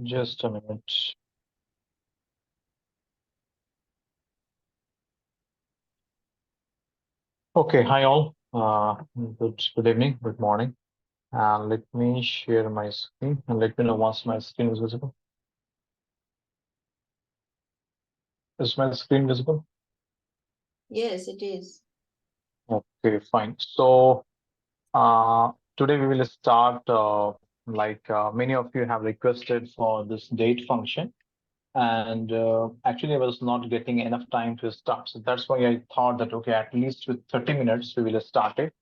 Just a minute. Okay, hi all. Good evening, good morning. Let me share my screen and let me know once my screen is visible. Is my screen visible? Yes, it is. Okay, fine. So today we will start many of you have requested for this date function, and actually I was not getting enough time to start. So that's why I thought that okay, at least with 30 minutes we will start it.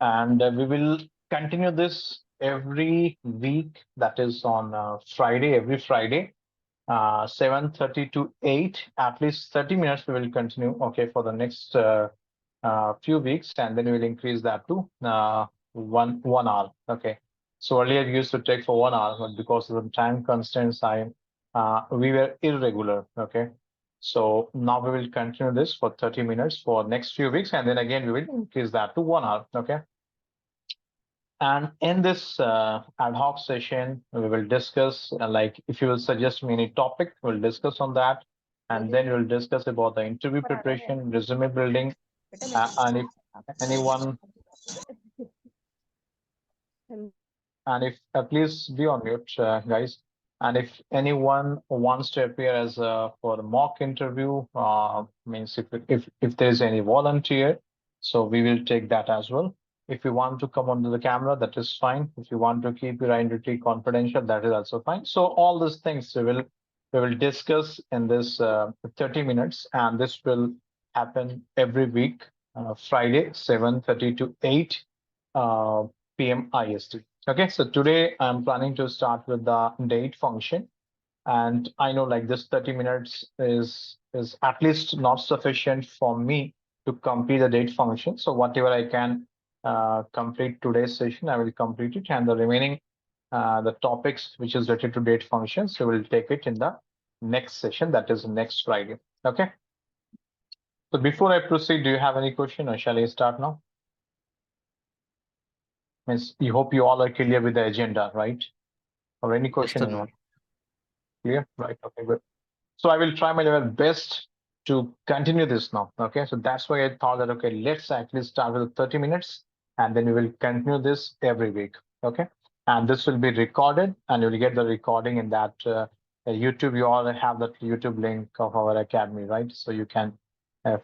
And we will continue this every week. That is on Friday, every Friday, 7:30 to 8. At least 30 minutes we will continue. Okay, for the next few weeks, and then we will increase that to one hour. Okay. So earlier we used to take for 1 hour, but because of the time constraints, we were irregular. Okay. So now we will continue this for 30 minutes for next few weeks, and then again we will increase that to 1 hour. Okay. And in this ad hoc session, we will discuss, like, if you will suggest me any topic, we'll discuss on that. And then we'll discuss about the interview preparation, resume building, and if anyone, and if please be on mute, guys. And if anyone wants to appear as for a mock interview, means if there's any volunteer, so we will take that as well. If you want to come onto the camera, that is fine. If you want to keep your identity confidential, that is also fine. So all these things we will discuss in this 30 minutes, and this will happen every week, Friday, 7:30 to 8 p.m. IST. Okay, so today I'm planning to start with the date function. And I know like this 30 minutes is at least not sufficient for me to complete the date function. So whatever I can complete today's session, I will complete it. And the remaining the topics which is related to date functions, we will take it in the next session, that is next Friday. Okay. So before I proceed, do you have any question or shall I start now? Means you hope you all are clear with the agenda, right? Or any Yes, question, anyone? Tanmay. Clear? Right. Okay, good. So I will try my level best to continue this now. Okay. So that's why I thought that, okay, let's actually start with 30 minutes and then we will continue this every week. Okay. And this will be recorded and you'll get the recording in that YouTube. You all have that YouTube link of our academy, right? So you can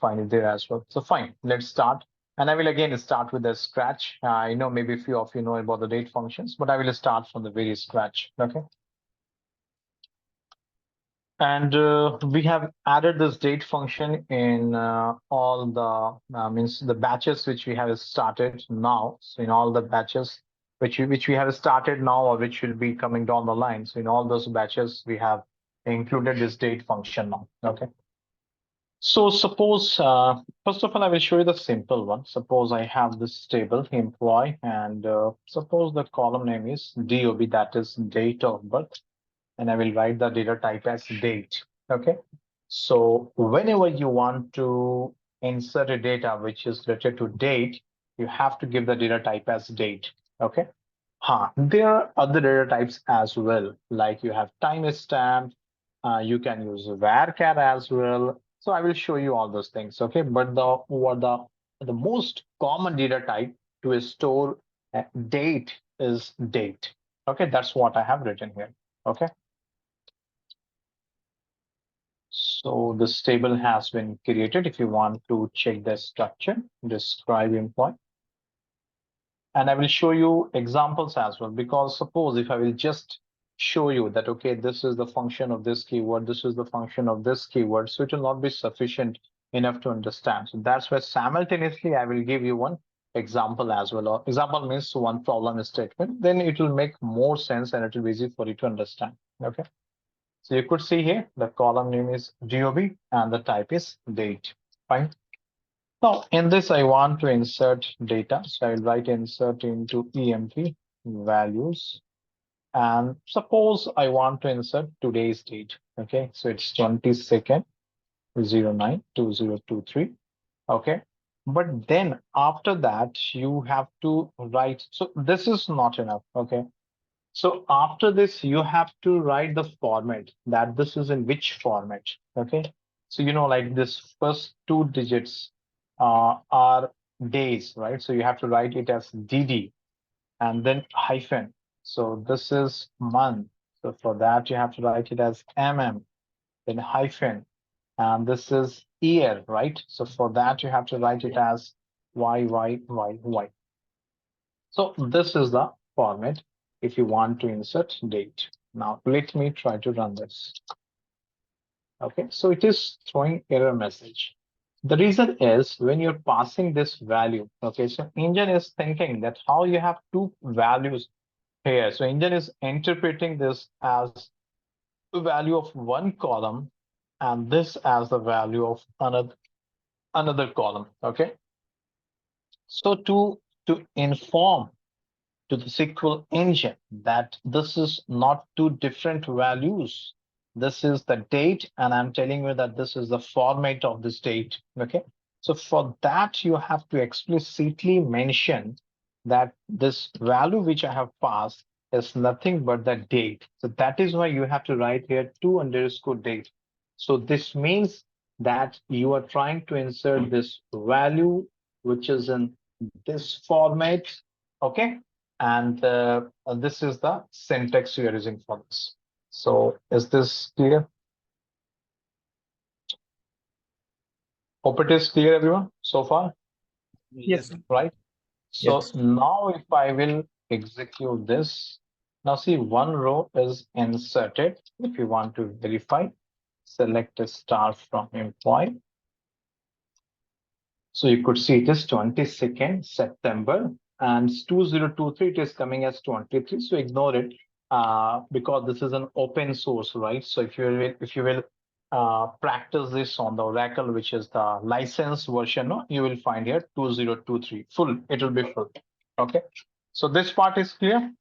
find it there as well. So fine, let's start. And I will again start with the scratch. I know maybe a few of you know about the date functions, but I will start from the very scratch. Okay. And we have added this date function in all the means the batches which we have started now. So in all the batches which we have started now or which will be coming down the line. So in all those batches we have included this date function now. Okay. So suppose first of all I will show you the simple one. Suppose I have this table employee and suppose the column name is DOB, that is date of birth, and I will write the data type as date. Okay. So whenever you want to insert a data which is related to date, you have to give the data type as date. Okay. There are other data types as well, like you have timestamp, you can use varchar as well. So I will show you all those things. Okay. But the most common data type to store date is date. Okay. That's what I have written here. Okay. So this table has been created. If you want to check the structure, describe employee. And I will show you examples as well, because suppose if I will just show you that, okay, this is the function of this keyword, this is the function of this keyword, so it will not be sufficient enough to understand. So that's why simultaneously I will give you one example as well. Or example means one problem statement, then it will make more sense and it will be easy for you to understand. Okay. So you could see here the column name is DOB and the type is date. Fine. Now in this I want to insert data. So I'll write insert into EMP values. And suppose I want to insert today's date. Okay, so it's 22nd 09/2023. Okay. But then after that, you have to write. So this is not enough. Okay. So after this, you have to write the format that this is in which format. Okay. So, like this first two digits are days, right? So you have to write it as DD and then hyphen. So this is month. So for that, you have to write it as MM, then hyphen. And this is year, right? So for that, you have to write it as YYYY. So this is the format if you want to insert date. Now let me try to run this. Okay, so it is throwing error message. The reason is when you're passing this value, okay, so engine is thinking that how you have two values here. So engine is interpreting this as the value of one column and this as the value of another column. Okay, so to inform to the SQL engine that this is not two different values. This is the date, and I'm telling you that this is the format of this date. Okay. So for that, you have to explicitly mention that this value which I have passed is nothing but the date. So that is why you have to write here 2_date. So this means that you are trying to insert this value, which is in this format. Okay, and this is the syntax we are using for this. So is this clear? Hope it is clear, everyone, so far. Yes. Right. So Yes. now if I will execute this, now see one row is inserted. If you want to verify, select a star from employee. So you could see it is 22nd September and 2023, it is coming as 23. So ignore it because this is an open source, right? So if you will practice this on the Oracle, which is the licensed version, no, you will find here 2023 full. It will be full. Okay. So this part is clear.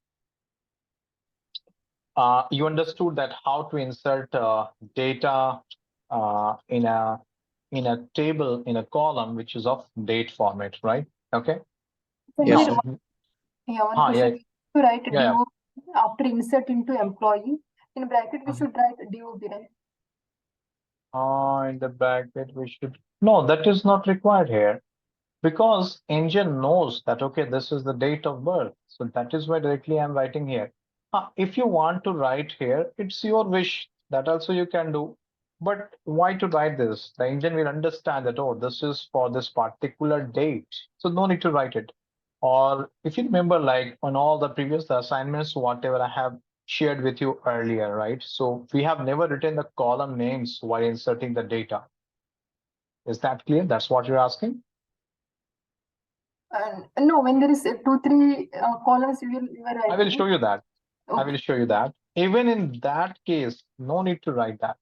You understood that how to insert data in a table in a column which is of date format, right? Okay. Yes. Now, One yeah, question. To write yeah. DOB after insert into employee, in bracket we should write DOB, right? In the bracket we should, no, that is not required here because engine knows that, okay, this is the date of birth. So that is why directly I'm writing here. If you want to write here, it's your wish. That also you can do. But why to write this? The engine will understand that, oh, this is for this particular date. So no need to write it. Or if you remember, like on all the previous assignments, whatever I have shared with you earlier, right? So we have never written the column names while inserting the data. Is that clear? That's what you're asking? And no, when there is 2-3 columns, you are writing. I will show you that. Okay. I will show you that. Even in that case, no need to write that.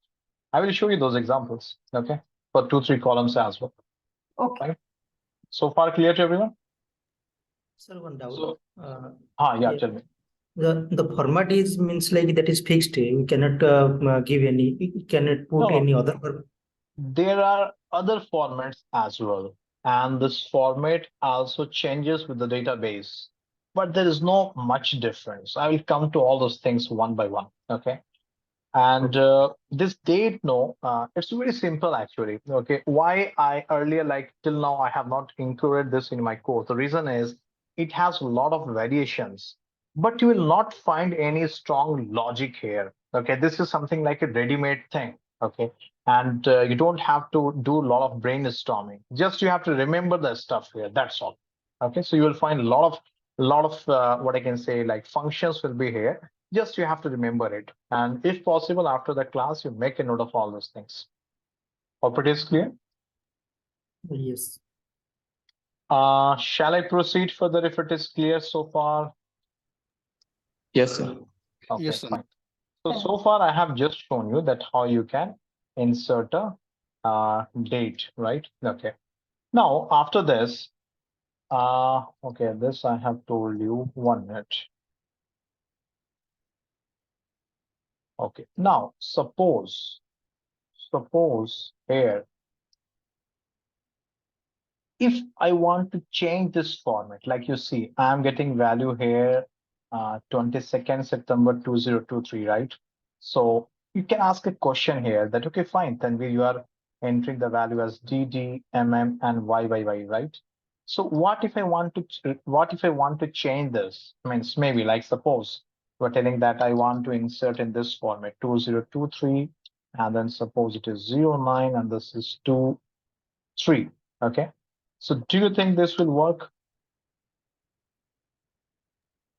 I will show you those examples, okay? For 2-3 columns as well. Okay. Right? So far clear to everyone? Sir, one doubt. So, yeah. tell me. The format is means like that is fixed. We cannot give any. We cannot put No. any other. There are other formats as well. And this format also changes with the database. But there is no much difference. I will come to all those things one by one, okay? And this date, no, it's very simple actually. Okay, why I earlier, like till now, I have not included this in my course. The reason is it has a lot of variations, but you will not find any strong logic here. Okay, this is something like a ready-made thing. Okay, and you don't have to do a lot of brainstorming. Just you have to remember the stuff here. That's all. Okay, so you will find a lot of what I can say like functions will be here. Just you have to remember it. And if possible, after the class, you make a note of all those things. Hope it is clear. Yes. Shall I proceed further if it is clear so far? Yes, sir. Okay, Yes, sir. fine. So far I have just shown you that how you can insert a date, right? Okay. Now, after this, okay, this I have told you 1 minute. Okay, now suppose here, if I want to change this format, like you see, I'm getting value here 22nd September 2023, right? So you can ask a question here that, okay, fine, then you are entering the value as DD, MM, and YYY, right? So what if I want to change this? Means maybe like suppose we're telling that I want to insert in this format 2023, and then suppose it is 09 and this is 23. Okay. So do you think this will work?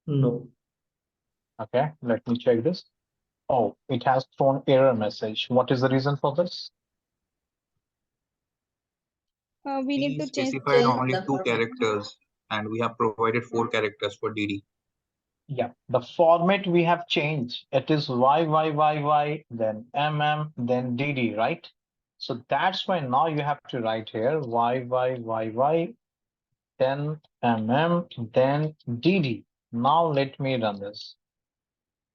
No. Okay, let me check this. Oh, it has thrown error message. What is the reason for this? We need to change. Specified only the 2 format. characters and we have provided 4 characters for DD. Yeah, the format we have changed. It is YYYY, then MM, then DD, right? So that's why now you have to write here YYYY, then MM, then DD. Now let me run this.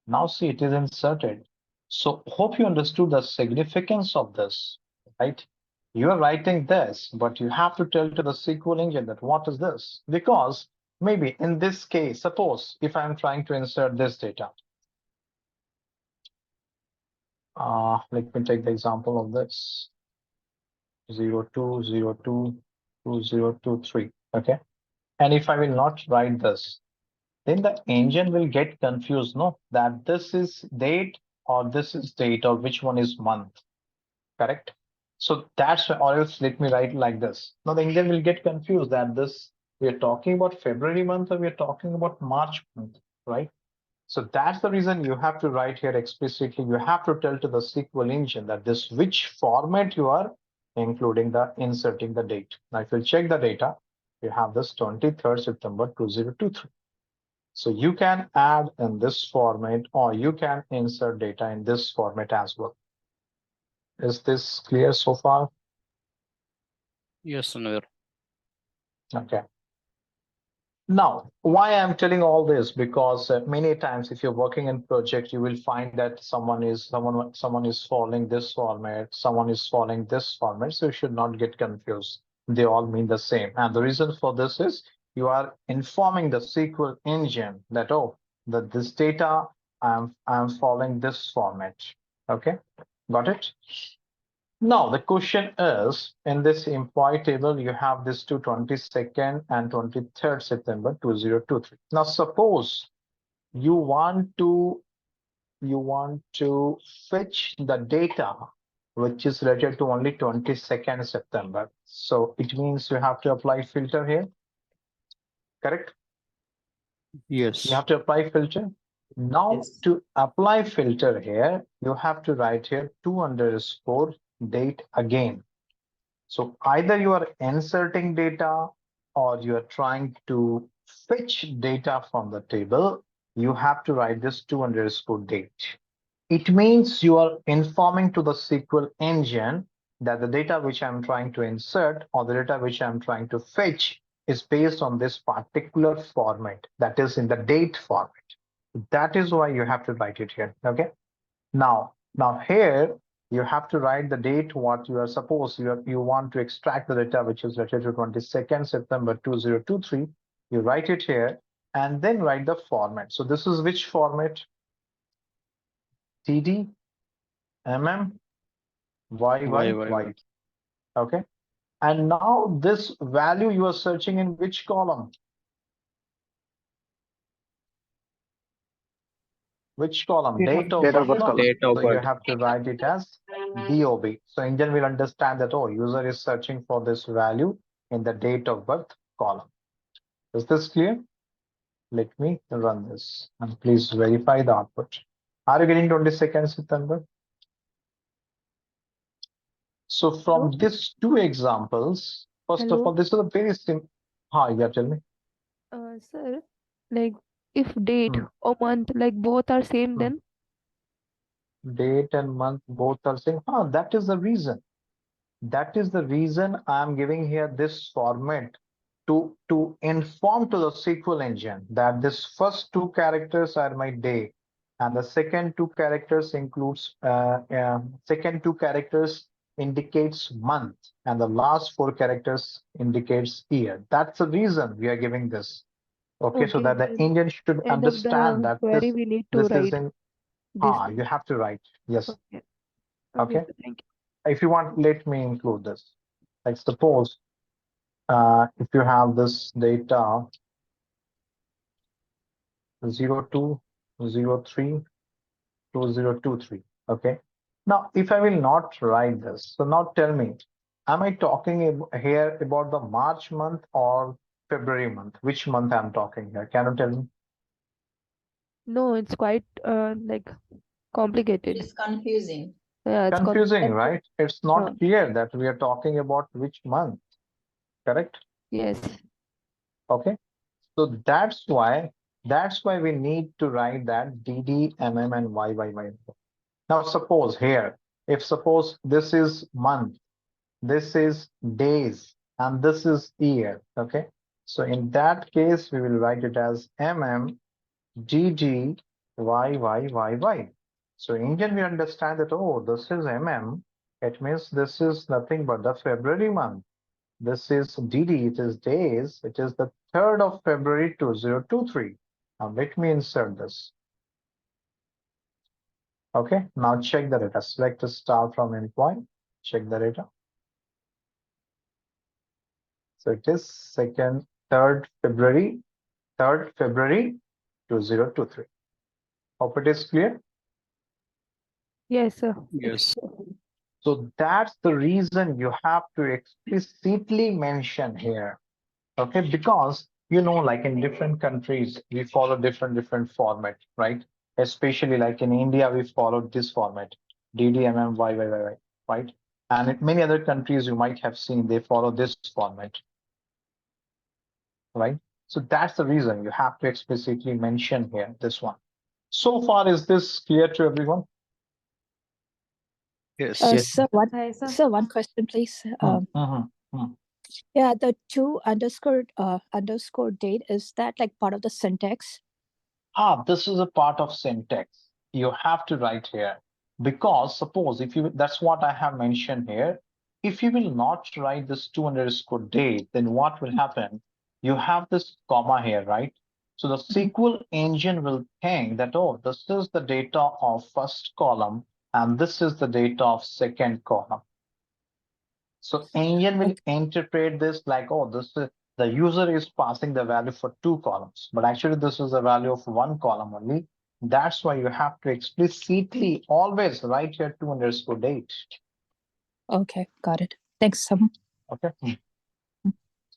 Now see, it is inserted. So hope you understood the significance of this, right? You are writing this, but you have to tell to the SQL engine that what is this? Because maybe in this case, suppose if I'm trying to insert this data. Let me take the example of this. 0202 2023. Okay. And if I will not write this, then the engine will get confused, no, that this is date or this is date or which one is month, correct? So that's why, or else let me write like this. Now the engine will get confused that this, we are talking about February month or we are talking about March month, right? So that's the reason you have to write here explicitly. You have to tell to the SQL engine that this which format you are including the inserting the date. Now if you check the data, you have this 23rd September 2023. So you can add in this format or you can insert data in this format as well. Is this clear so far? Yes, Anvir. Okay. Now, why I'm telling all this? Because many times if you're working in project, you will find that someone is following this format, someone is following this format. So you should not get confused. They all mean the same. And the reason for this is you are informing the SQL engine that, oh, that this data I'm following this format. Okay, got it? Now the question is, in this employee table, you have this to 22nd and 23rd September 2023. Now suppose you want to fetch the data which is related to only 22nd September. So it means you have to apply filter here, correct? Yes. You have to apply filter. Now Yes. to apply filter here, you have to write here 2_ date again. So either you are inserting data or you are trying to fetch data from the table, you have to write this 2_ date. It means you are informing to the SQL engine that the data which I'm trying to insert or the data which I'm trying to fetch is based on this particular format, that is in the date format. That is why you have to write it here. Okay. Now here you have to write the date what you are suppose you want to extract the data which is related to 22nd September 2023. You write it here and then write the format. So this is which format? DD, MM, YYY. Okay. And now this value you are searching in which column? Which column? Date of birth. No? Date of So you birth. have to write it as DOB. So engine will understand that, oh, user is searching for this value in the date of birth column. Is this clear? Let me run this and please verify the output. Are you getting 22nd September? So from these two examples, first of all, this is a very simple. Hi, yeah, tell me. Sir, like if date Hmm. or month, like both are same, then Date and month both are saying, that is the reason. That is the reason I'm giving here this format to inform to the SQL engine that this first 2 characters are my day and the second 2 characters includes second 2 characters indicates month and the last 4 characters indicates year. That's the reason we are giving this. Okay, so Okay, that the then Indian should end of understand the that query we need to this is write in, this. you have to write, yes. Okay. Okay. Sir, thank If you want, let me include this. Like suppose if you have this data 0203 2023. Okay. Now, if I will not write this, so now tell me, am I talking here about the March month or February month? Which month I'm talking here? Can you tell me? you. No, it's quite like complicated. It's confusing. Yeah, it's Confusing, right? It's not Uh, clear that we are talking about which month, correct? yes. Okay. So that's why we need to write that DD, MM, and YYY. Now, suppose here, if suppose this is month, this is days, and this is year, okay? So in that case, we will write it as MM, DD, YYYY. So in Indian, we understand that, oh, this is MM. It means this is nothing but the February month. This is DD, it is days. It is the 3rd of February 2023. Now let me insert this. Okay, now check the data. Select a star from endpoint. Check the data. So it is 3rd February 2023. Hope it is clear. Yes, sir. Yes. So that's the reason you have to explicitly mention here. Okay, because like in different countries, we follow different format, right? Especially like in India, we follow this format, DDMM, YYYY, right? And in many other countries you might have seen, they follow this format, right? So that's the reason you have to explicitly mention here this one. So far, is this clear to everyone? Yes. Yes. Sir, one question, please. Yeah, the two underscore date, is that like part of the syntax? This is a part of syntax. You have to write here because suppose if you, that's what I have mentioned here. If you will not write this 2 underscore date, then what will happen? You have this comma here, right? So the SQL engine will think that, oh, this is the data of first column and this is the data of second column. So engine will interpret this like, oh, this is the user is passing the value for 2 columns, but actually this is the value of 1 column only. That's why you have to explicitly always write here 2 underscore date. Okay, got it. Thanks. Okay.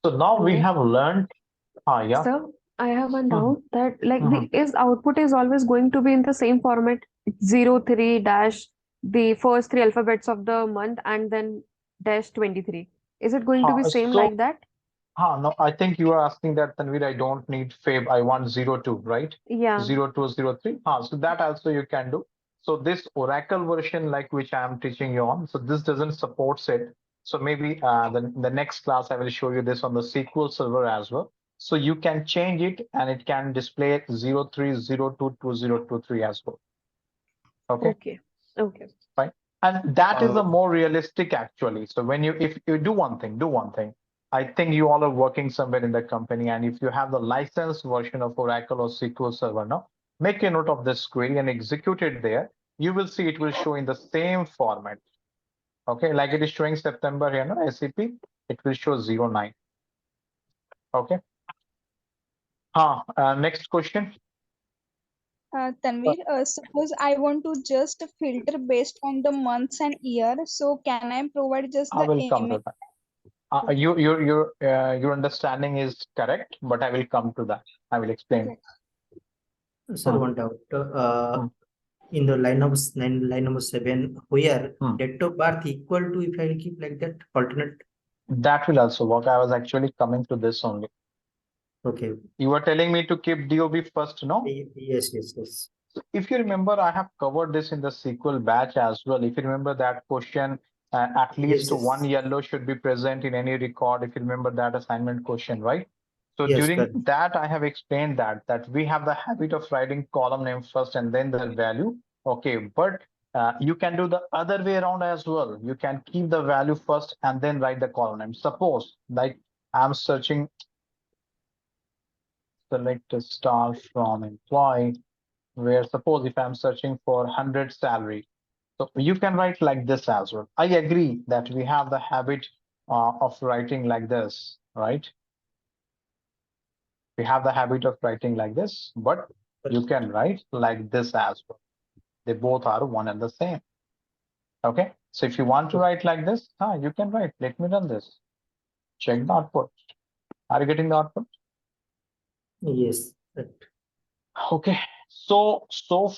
So now we have learned. Yeah. Sir, I have one Mhm. doubt that like Mhm. the is output is always going to be in the same format 03 dash the first three alphabets of the month and then dash 23. Is it going to be same So, like that? no, I think you are asking that, Tanvir, I don't need Feb, I want 02, right? Yeah. 0203. So that also you can do. So this Oracle version, like which I am teaching you on, so this doesn't support it. So maybe the next class I will show you this on the SQL Server as well. So you can change it and it can display 03022023 as well. Okay. Okay. Okay. Fine. And that is the more realistic actually. So when if you do one thing. I think you all are working somewhere in the company, and if you have the licensed version of Oracle or SQL Server now, make a note of this query and execute it there. You will see it will show in the same format. Okay, like it is showing September here, no SAP, it will show 09. Okay. Next question. Tanvir, suppose I want to just filter based on the months and year, so can I provide just I the will come image? to that. Your understanding is correct, but I will come to that. I will explain. Sir, one doubt. In the line number 7, where date of birth equal to, if I will keep like that alternate. That will also work. I was actually coming to this only. Okay. You were telling me to keep DOB first, no? Yes. So if you remember, I have covered this in the SQL batch as well. If you remember that question, at least one yellow should be present in any record. If you remember that assignment question, right? So during that, I have explained that we have the habit of writing column name first and then the value. Okay, but you can do the other way around as well. You can keep the value first and then write the column name. Suppose like I'm searching select a star from employee, where suppose if I'm searching for 100 salary, so you can write like this as well. I agree that we have the habit of writing like this, right? We have the habit of writing like this, but you can write like this as well. They both are one and the same. Okay, so if you want to write like this, you can write. Let me run this. Check the output. Are you getting the output? Yes, correct. Okay, so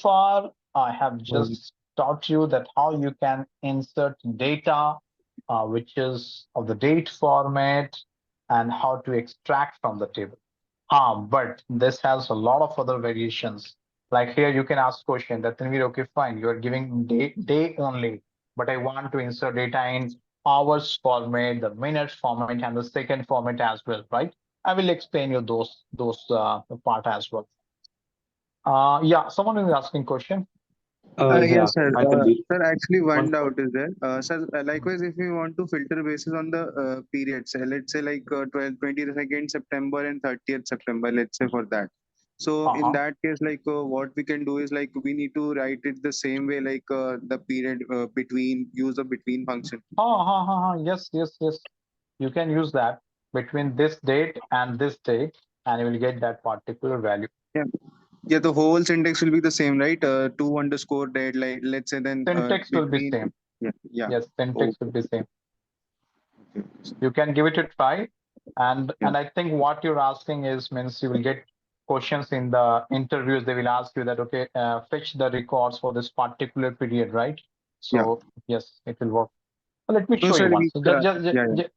far I have just taught you that how you can insert data, which is of the date format, and how to extract from the table. But this has a lot of other variations. Like here, you can ask question that Tanvir, okay, fine, you are giving day only, but I want to insert data in hours format, the minutes format, and the second format as well, right? I will explain you those part as well. Yeah, someone is asking question. Yes, sir. I can be. Sir, actually, one One doubt is there. Sir, likewise, if we want to filter basis on the periods, let's say like 22nd September and 30th September, let's say for that. So in that case, like what we can do is like we need to write it the same way, like the period between, use the between function. Yes. You can use that between this date and this date, and you will get that particular value. Yeah, the whole syntax will be the same, right? To underscore date, like let's say then Syntax will be same. Yeah. Yes, syntax will be same. You can give it a try, and I think what you're asking is means you will get questions in the interviews. They will ask you that, okay, fetch the records for this particular period, right? So yes, it will work. Let me show you one. So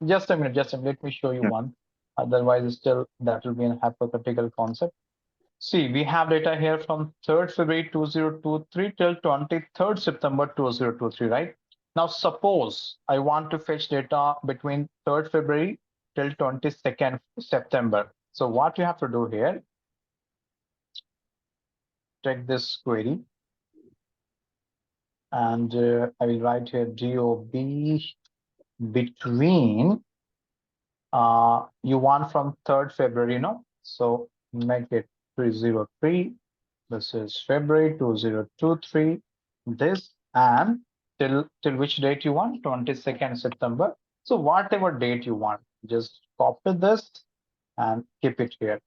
just a minute, let me show you one. Otherwise, still that will be a hypothetical concept. See, we have data here from 3rd February 2023 till 23rd September 2023, right? Now, suppose I want to fetch data between 3rd February till 22nd September. So what you have to do here, check this query. And I will write here DOB between, you want from 3rd February, no? So make it 303. This is February 2023. This and till which date you want? 22nd September. So whatever date you want, just copy this and keep it here.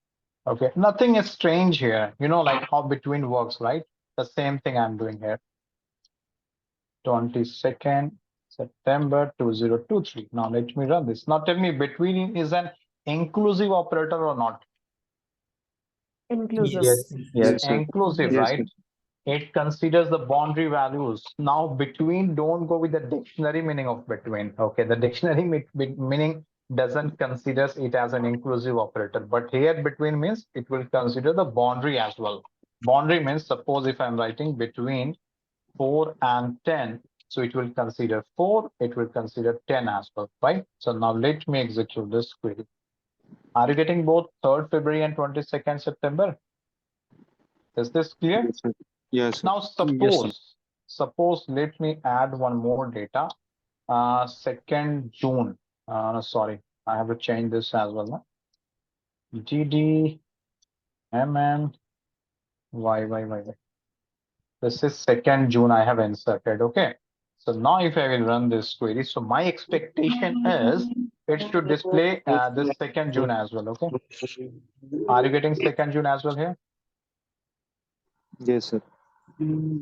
Okay, nothing is strange here. You know, like how between works, right? The same thing I'm doing here. 22nd September 2023. Now let me run this. Now tell me, between is an inclusive operator or not? Inclusive. Yes, Inclusive, right? It considers the boundary values. Now between, don't go with the dictionary meaning of between. Okay, the dictionary meaning doesn't consider it as an inclusive operator, but here between means it will consider the boundary as well. Boundary means, suppose if I'm writing between 4 and 10, so it will consider 4, it will consider 10 as well, right? So now let me execute this query. Are you getting both 3rd February and 22nd September? Is this clear? Yes. Now suppose let me add one more data. 2nd June. Sorry, I have to change this as well. No? GD MN Y. This is 2nd June I have inserted. Okay. So now if I will run this query, so my expectation is it should display this 2nd June as well. Okay. Are you getting 2nd June as well here? Yes, sir.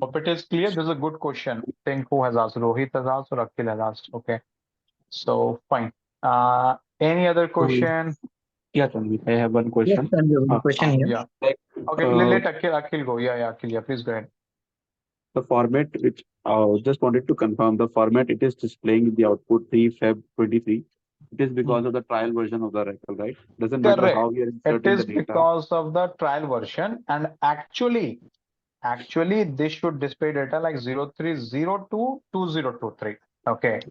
Hope it is clear. This is a good question. I think who has asked? Rohit has asked or Akhil has asked. Okay. So fine. Any other question? Yeah, Tanvi, I have one question. Yes, one question here. Yeah. Okay. Let Akhil go. Yeah. Akhil. Yeah. Please go ahead. The format which just wanted to confirm the format it is displaying in the output 3 Feb 23. It is because of the trial version of the record, right? Doesn't matter how we are It inserting is the data. because of the trial version, and actually this should display data like 0302 2023. Okay.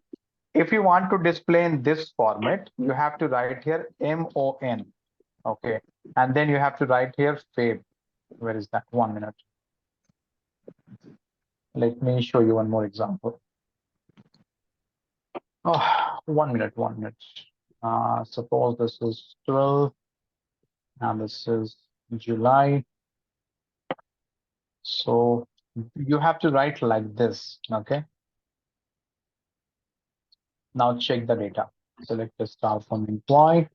If you want to display in this format, you have to write here MON. Okay. And then you have to write here Feb. Where is that? 1 minute. Let me show you one more example. 1 minute. Suppose this is 12 and this is July. So you have to write like this, okay? Now check the data. Select the start from employee.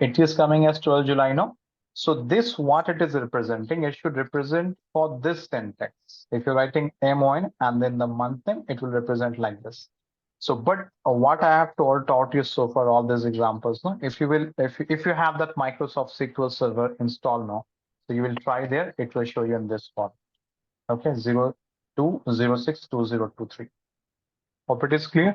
It is coming as 12 July, no? So this, what it is representing, it should represent for this syntax. If you're writing MON and then the month name, it will represent like this. So, but what I have taught you so far, all these examples, no? If you if you have that Microsoft SQL Server installed now, so you will try there, it will show you in this form. Okay, 02062023. Hope it is clear.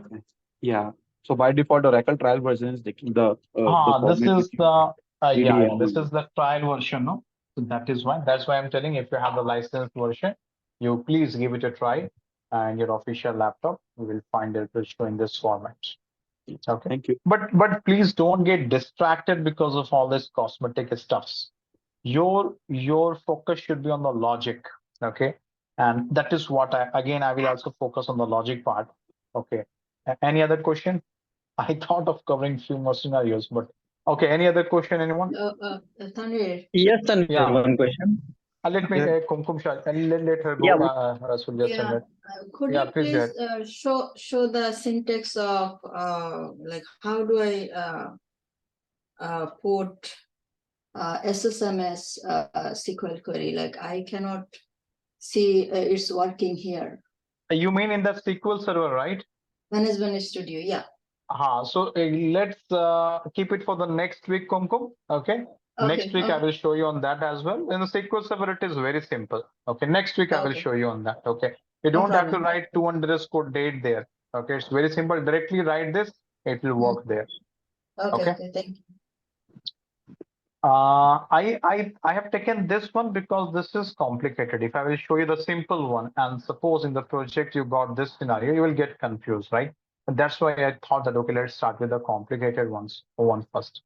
Yeah. So by default, Oracle trial version is taking the This format is the DDM. this is the trial version, no? So that's why I'm telling, if you have the licensed version, you please give it a try, and your official laptop, you will find it will show in this format. Okay. Thank you. But please don't get distracted because of all this cosmetic stuffs. Your focus should be on the logic, okay? And that is what I will also focus on the logic part. Okay. Any other question? I thought of covering few more scenarios, but okay. Any other question, anyone? Tanvir. Yes, Tanvir, Yeah. one question. Let me Kumkum Shah, let her go. Yeah. Rasul, just a Yeah, minute. could Yeah, you please go please show the syntax of like how do I put SSMS SQL query? Like I cannot see it's working here. You mean in the SQL Server, right? Management Studio, yeah. So let's keep it for the next week, Kumkum. Okay. Next week I Okay. will show you on that as well. In the SQL Server, it is very simple. Okay. Next week I will Okay. show you on that. Okay. You No don't have to problem. write 2_date there. Okay. It's very simple. Directly write this. It will work there. Okay. Okay. Thank you. I have taken this one because this is complicated. If I will show you the simple one, and suppose in the project you got this scenario, you will get confused, right? And that's why I thought that, okay, let's start with the complicated one first.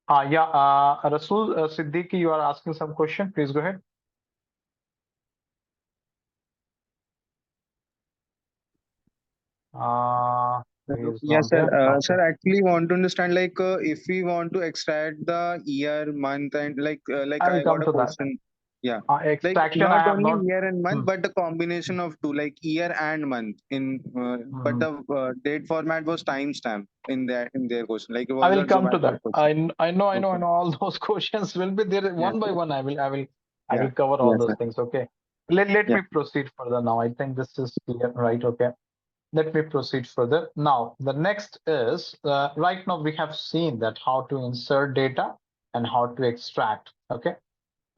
Rasul Siddiqui, you are asking some question. Please go ahead. He is Yes, not there. sir. Okay. Sir, actually want to understand, like if we want to extract the year, month, and like I will I come got a to that. question. Yeah, like Extraction, I not have only not. year and month, but the combination of two, like year and month. But the date format was timestamp in their question. Like it I was will a come to Zomato that. question. I know Okay. all those questions will be there Yeah. one by one. I will Yeah. cover all Yes, those sir. things. Okay. Let Yeah. me proceed further now. I think this is clear, right? Okay. Let me proceed further. Now, the next is right now we have seen that how to insert data and how to extract. Okay.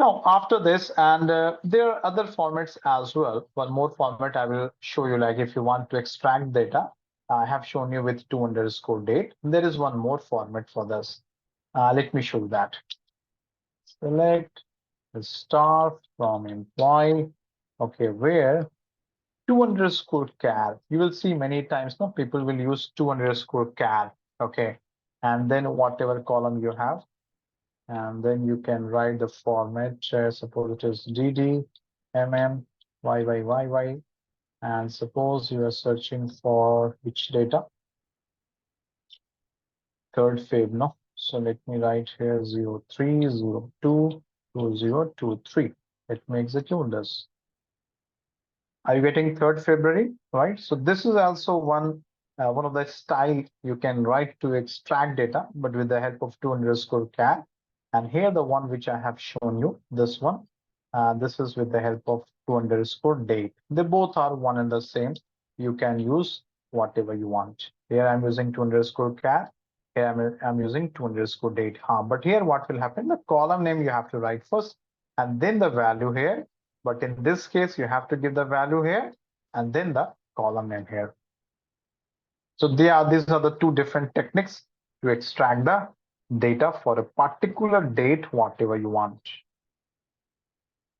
Now, after this, and there are other formats as well. One more format I will show you, like if you want to extract data, I have shown you with 2_date. There is one more format for this. Let me show you that. Select the star from employee. Okay, where 2_char. You will see many times, no, people will use 2_char. Okay, and then whatever column you have, and then you can write the format. Suppose it is DD, MM, YY, and suppose you are searching for which data? 3rd Feb, no? So let me write here 03022023. It makes it this. Are you getting 3rd February, right? So this is also one of the style you can write to extract data, but with the help of 2_char. And here the one which I have shown you, this one, this is with the help of 2_date. They both are one and the same. You can use whatever you want. Here I'm using 2_char. Here I'm using 2_date. But here what will happen? The column name you have to write first, and then the value here. But in this case, you have to give the value here and then the column name here. So these are the two different techniques to extract the data for a particular date, whatever you want.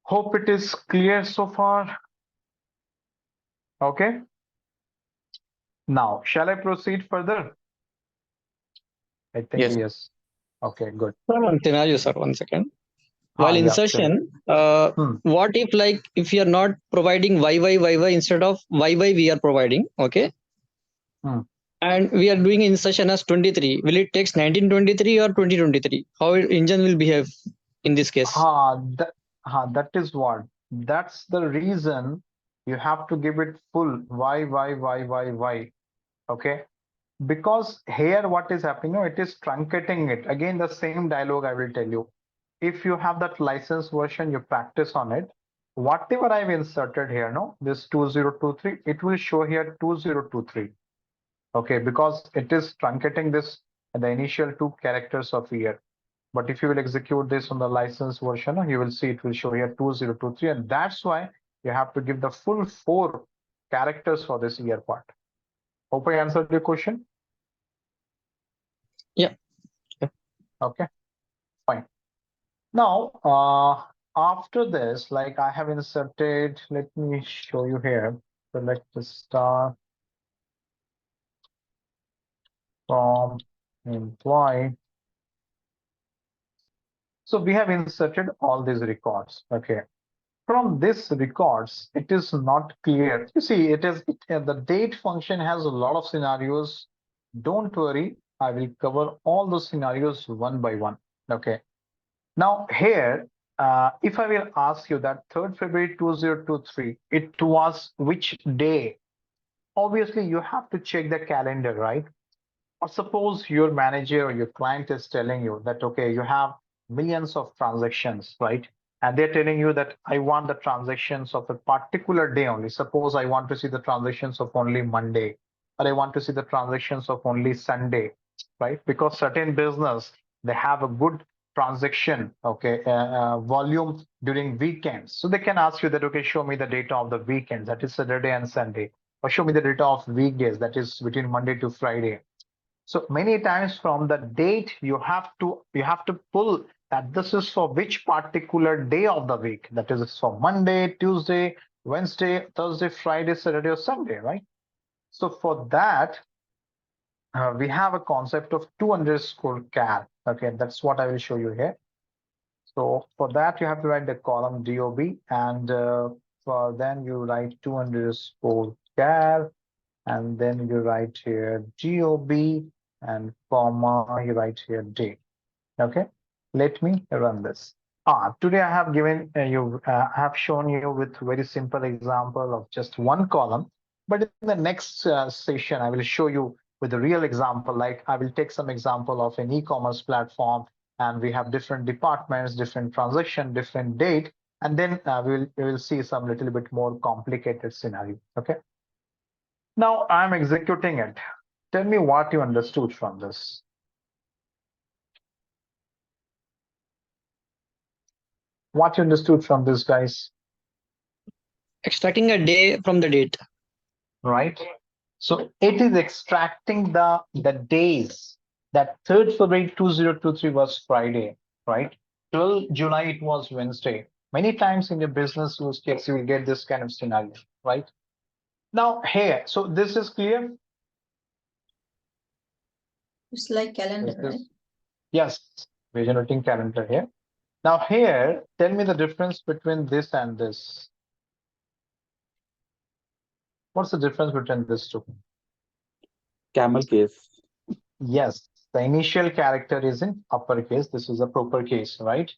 Hope it is clear so far. Okay. Now, shall I proceed further? I think yes. Okay, good. Sir, one scenario, sir, 1 second. While Yeah, insertion, what if if you are not providing YY instead of YY we are providing, okay? and we are doing insertion as 23. Will it takes 1923 or 2023? How engine will behave in this case? That is what. That's the reason you have to give it full why. Okay. Because here what is happening, it is truncating it. Again, the same dialogue I will tell you. If you have that license version, you practice on it. Whatever I've inserted here, no, this 2023, it will show here 2023. Okay, because it is truncating this the initial 2 characters of year. But if you will execute this on the license version, you will see it will show here 2023, and that's why you have to give the full 4 characters for this year part. Hope I answered your question. Yeah. Okay, fine. Now, after this, like I have inserted, let me show you here. Select the start from employee. So we have inserted all these records. Okay. From this records, it is not clear. You see, the date function has a lot of scenarios. Don't worry, I will cover all those scenarios one by one. Okay. Now here, if I will ask you that 3rd February 2023, it was which day? Obviously, you have to check the calendar, right? Or suppose your manager or your client is telling you that, okay, you have millions of transactions, right? And they're telling you that I want the transactions of a particular day only. Suppose I want to see the transactions of only Monday, or I want to see the transactions of only Sunday, right? Because certain business, they have a good transaction, okay, volume during weekends. So they can ask you that, okay, show me the data of the weekends, that is Saturday and Sunday, or show me the data of weekdays, that is between Monday to Friday. So many times from the date you have to pull that this is for which particular day of the week. That is for Monday, Tuesday, Wednesday, Thursday, Friday, Saturday, or Sunday, right? So for that, we have a concept of 2_char. Okay, that's what I will show you here. So for that, you have to write the column DOB, and for then you write 2_char, and then you write here GOB, and comma, you write here day. Okay, let me run this. Today I have given have shown you with very simple example of just one column, but in the next session I will show you with a real example. Like I will take some example of an e-commerce platform, and we have different departments, different transaction, different date, and then we will see some little bit more complicated scenario. Okay. Now I'm executing it. Tell me what you understood from this. What you understood from this, guys? Extracting a day from the date. Right. So it is extracting the days. That 3rd February 2023 was Friday, right? 12 July it was Wednesday. Many times in your business use case, you will get this kind of scenario, right? Now here, so this is clear. It's like calendar, right? Yes, we're generating calendar here. Now here, tell me the difference between this and this. What's the difference between these two? Camel case. Yes, the initial character is in uppercase. This is a proper case, right?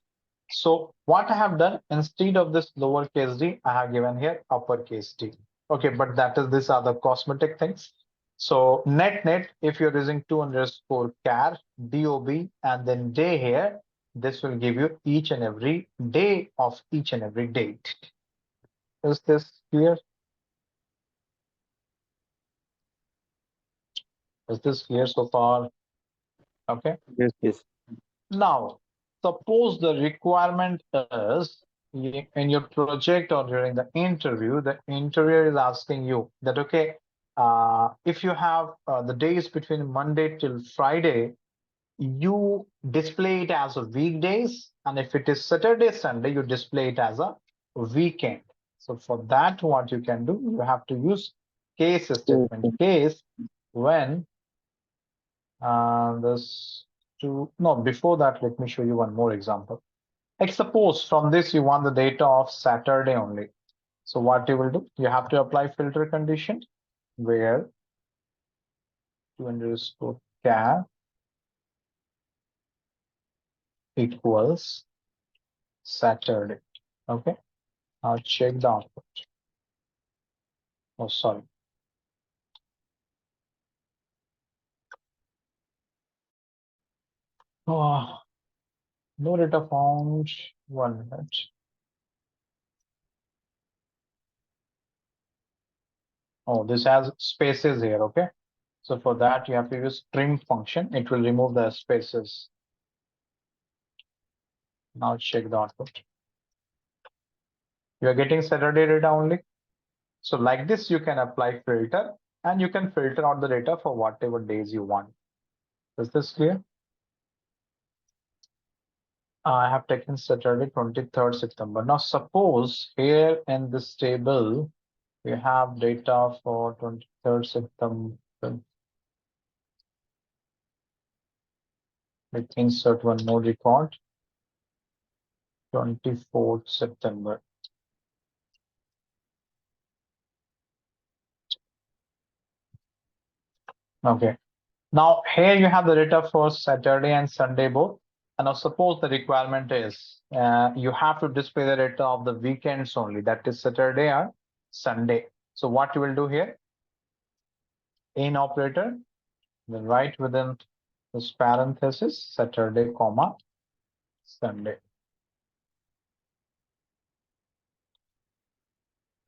So what I have done, instead of this lowercase d, I have given here uppercase d. Okay, but these are the cosmetic things. So net, if you're using 2_char DOB and then day here, this will give you each and every day of each and every date. Is this clear? Is this clear so far? Okay. Yes. Now, suppose the requirement is in your project or during the interviewer is asking you that, okay, if you have the days between Monday till Friday, you display it as a weekdays, and if it is Saturday, Sunday, you display it as a weekend. So for that, what you can do, you have to use case statement. Case when before that, let me show you one more example. Like suppose from this you want the data of Saturday only. So what you will do, you have to apply filter condition where 2_char equals Saturday. Okay. Now check the output. Oh, sorry. Oh, no data found. 1 minute. Oh, this has spaces here. Okay. So for that, you have to use trim function. It will remove the spaces. Now check the output. You are getting Saturday data only. So like this, you can apply filter and you can filter out the data for whatever days you want. Is this clear? I have taken Saturday 23rd September. Now suppose here in this table, we have data for 23rd September. Let's insert one more record. 24th September. Okay. Now here you have the data for Saturday and Sunday both. And now suppose the requirement is you have to display the data of the weekends only, that is Saturday or Sunday. So what you will do here? In operator, then write within this parenthesis Saturday, comma, Sunday.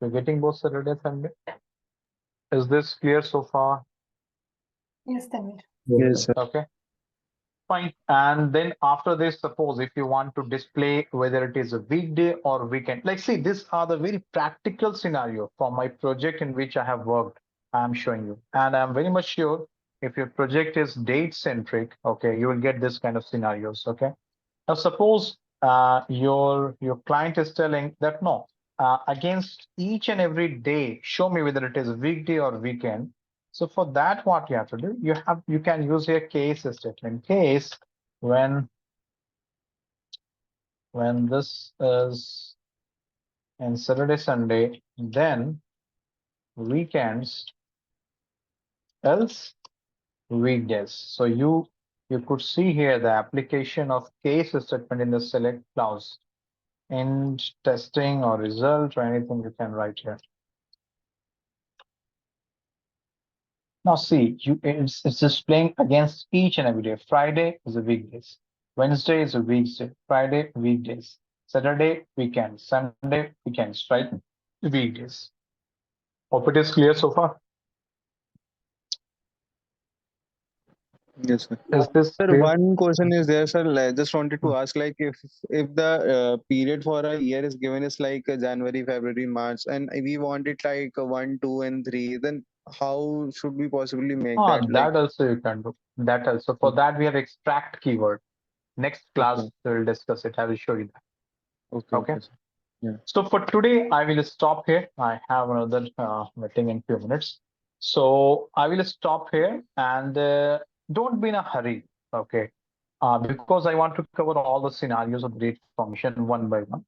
You're getting both Saturday, Sunday. Is this clear so far? Yes, Tanvir. Yes, sir. Okay. Fine. And then after this, suppose if you want to display whether it is a weekday or weekend, like see, these are the very practical scenario for my project in which I have worked. I'm showing you, and I'm very much sure if your project is date centric, okay, you will get this kind of scenarios. Okay. Now suppose your client is telling that no, against each and every day, show me whether it is a weekday or weekend. So for that, what you have to do, you can use a case statement. Case when this is in Saturday, Sunday, then weekends, else weekdays. So you could see here the application of case statement in the select clause. In testing or result or anything you can write here. Now see, it's displaying against each and every day. Friday is a weekdays. Wednesday is a weekday. Friday, weekdays. Saturday, weekend. Sunday, weekends, right? Weekdays. Hope it is clear so far. Yes, sir. Is this Sir, clear? one question is there, sir. I just wanted to ask, like, if the period for a year is given is like January, February, March, and we want it like 1, 2, and 3, then how should we possibly make that? Like, That also you can do. That also. For that, we have extract keyword. Next class, okay. we'll discuss it. I will show you that. Okay. Okay. Sir. Yeah. So for today, I will stop here. I have another meeting in few minutes. So I will stop here and don't be in a hurry, okay? Because I want to cover all the scenarios of the date function one by one.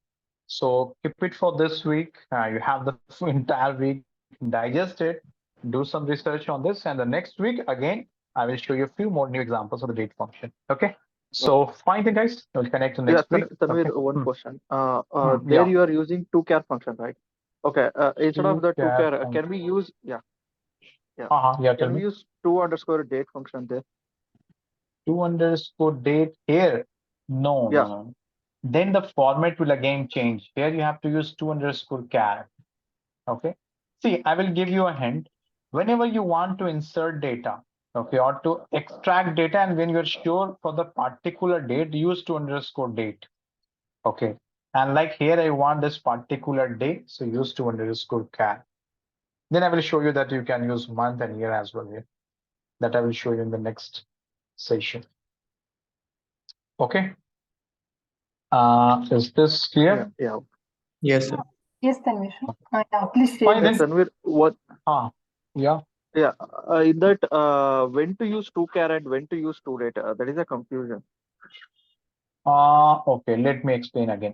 So keep it for this week. You have the entire week, digest it, do some research on this. And the next week, again, I will show you a few more new examples of the date function, okay? So fine then, guys. We'll connect next week. Tanvir, Okay. one question. Yeah. There you are using two_char function, right? Okay. Instead of the two_char two_char, can we use Yeah, can tell we me. use 2_date function there? 2_date here. No, Yeah. no. Then the format will again change. Here you have to use 2_char. Okay. See, I will give you a hint. Whenever you want to insert data, okay, or to extract data, and when you're sure for the particular date, use 2_date. Okay. And like here, I want this particular date, so use 2_char. Then I will show you that you can use month and year as well here. That I will show you in the next session. Okay. Is this clear? Yeah. Yes, sir. Yes, Tanvir. Yeah, please share Fine then. Tanvir, what? Yeah. Yeah. In that, when to use 2_char and when to use 2_date, that is a confusion. Okay, let me explain again.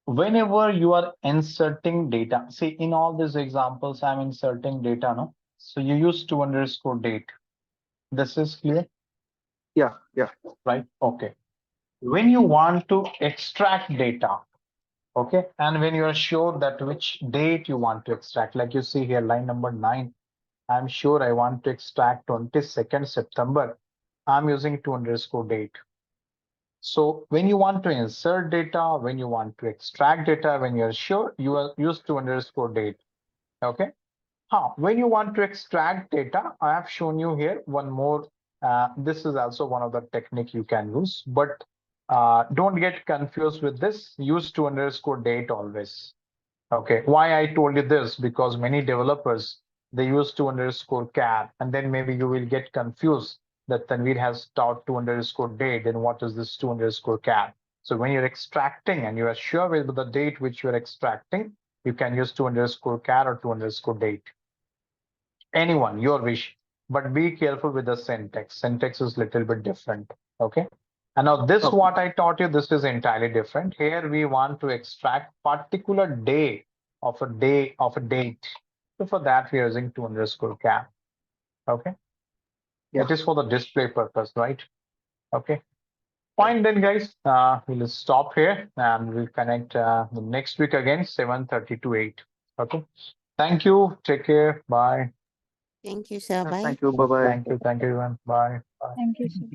Whenever you are inserting data, see in all these examples, I'm inserting data, no? So you use 2_date. This is clear, Yeah, yeah. right? Okay. When you want to extract data, okay, and when you are sure that which date you want to extract, like you see here, line number 9, I'm sure I want to extract 22nd September. I'm using 2_date. So when you want to insert data, when you want to extract data, when you're sure, you will use 2_date. Okay. When you want to extract data, I have shown you here one more. This is also one of the technique you can use, but don't get confused with this. Use 2_date always. Okay. Why I told you this? Because many developers, they use 2_char, and then maybe you will get confused that Tanveer has taught 2_date, then what is this 2_char? So when you're extracting and you are sure with the date which you're extracting, you can use 2_char or 2_date. Anyone, your wish, but be careful with the syntax. Syntax is little bit different. Okay. And now this, what I taught you, this is entirely different. Here we want to extract particular day of a date. So for that we are using 2_char. Okay. Yeah. It is for the display purpose, right? Okay. Fine then, guys. We'll stop here and we'll connect next week again, 7:30 to 8. Okay. Thank you. Take care. Bye. Thank you, sir. Bye. Thank you. Bye bye. Thank you. Thank you, everyone. Bye. Bye. Thank you, sir.